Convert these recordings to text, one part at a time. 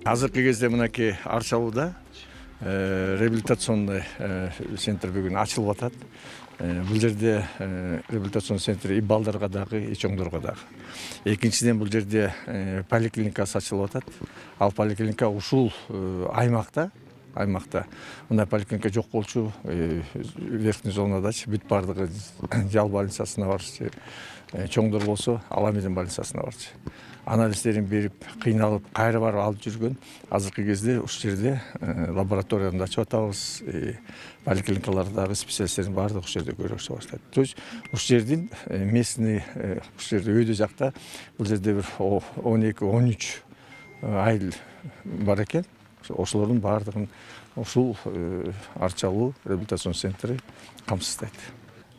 Азыркы кезде мынакей Арчалууда реабилитационный центр бүгүн ачылып атат. Бул жерде реабилитационный центр и балдарга дагы, и чоңдорго дагы. Экинчиден бул жерде поликлиникасы ачылып атат. Ал поликлиника ушул аймакта мындай поликлиника жок болчу. Верхний зонадачы бүт бардыгы жал больницасына барчу. Чоңдор болсо Аламедин больницасына барчу. Анализдерин берип, кыйналып, кайра барып алып жүргөн. Азыркы кезде ушул жерде лабораторияны ачып атабыз. Поликлиникалардагы специалисттердин баардыгы ушул жерде көрүшө баштайт. То есть ушул жердин местный ушул жерде өйдө жакта бул жерде бир 12-13 айыл бар экен. Ошолордун баардыгын ушул Арчалуу реабилитацион центри камсыздайт.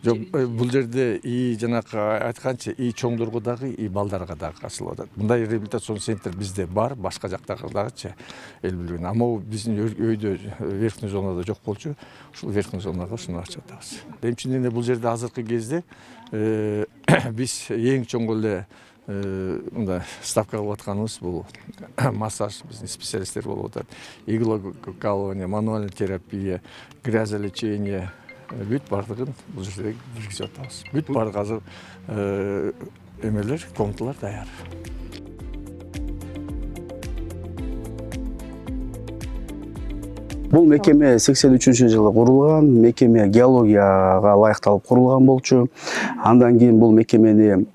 Жок, бул жерде и жанакы айтканча и чоңдорго дагы, и балдарга дагы ачылып атат. Мындай реабилитацион центр бизде бар, башка жактагы дагычы эл билген. Ама биздин өйдө верхний зонада жок болчу, ушул верхний зонага ушуну ачып атабыз. Демчинден бул жерде азыркы кезде биз эң чоң эле мындай ставка кылып атканыбыз бул массаж, биздин специалисттер болуп атат. Иглокалывание, мануальная терапия, грязолечение, бүт бардыгын бул жерде киргизип атабыз. Бүт бардыгы азыр эмелер, комнаталар даяр. Бул мекеме 83-жылы курулган, мекеме геологияга ылайыкталып курулган болчу. Андан кийин бул мекемени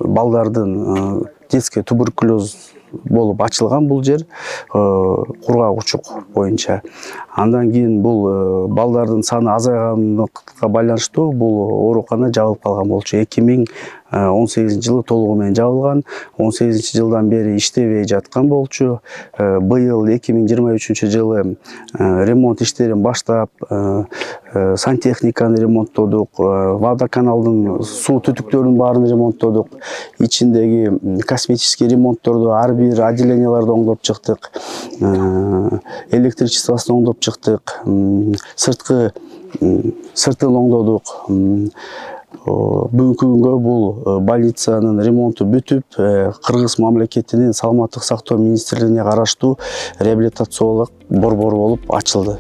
балдардын детский туберкулез болуп ачылган бул жер кургак учук боюнча. Андан кийин бул балдардын саны азайганга байланыштуу бул оорукана жабылып калган болчу. 2018-жылы толугу менен жабылган. 18-жылдан бери иштебей жаткан болчу. Быйыл 2023-жылы ремонт иштерин баштап, сантехниканы ремонттодук, водоканалдын суу түтүктөрүнүн баарын ремонттодук. Ичиндеги косметический ремонтторду ар бир отделенияларды оңдоп чыктык. Электричествосын оңдоп чыктык. Сыртын оңдодук. Бүгүнкү күнгө бул больницанын ремонту бүтүп, Кыргыз мамлекетинин саламаттык сактоо министрлигине караштуу реабилитациялык борбор болуп ачылды.